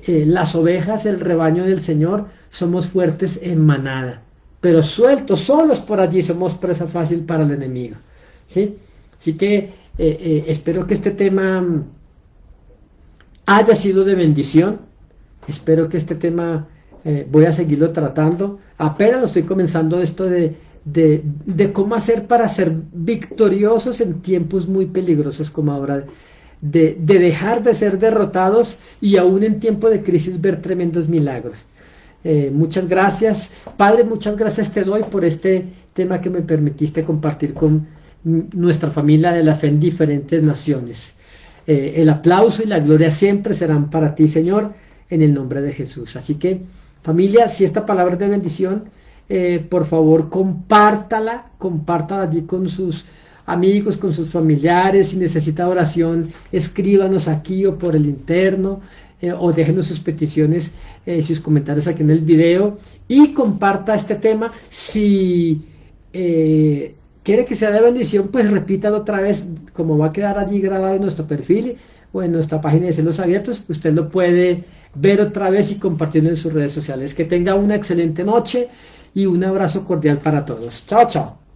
S1: Las ovejas, el rebaño del Señor, somos fuertes en manada, pero sueltos, solos por allí, somos presa fácil para el enemigo, ¿sí? Así que espero que este tema haya sido de bendición. Espero que este tema voy a seguirlo tratando. Apenas lo estoy comenzando esto de cómo hacer para ser victoriosos en tiempos muy peligrosos como ahora. De dejar de ser derrotados y aún en tiempo de crisis ver tremendos milagros. Muchas gracias, Padre, muchas gracias te doy por este tema que me permitiste compartir con nuestra familia de la fe en diferentes naciones. El aplauso y la gloria siempre serán para ti, Señor, en el nombre de Jesús. Así que, familia, si esta palabra es de bendición, por favor, compártala allí con sus amigos, con sus familiares. Si necesita oración, escríbanos aquí o por el interno. o déjenos sus peticiones, sus comentarios aquí en el video y comparta este tema. Si quiere que sea de bendición, pues repítalo otra vez, como va a quedar allí grabado en nuestro perfil o en nuestra página de Celos Abiertos, usted lo puede ver otra vez y compartirlo en sus redes sociales. Que tenga una excelente noche y un abrazo cordial para todos. Chao, chao.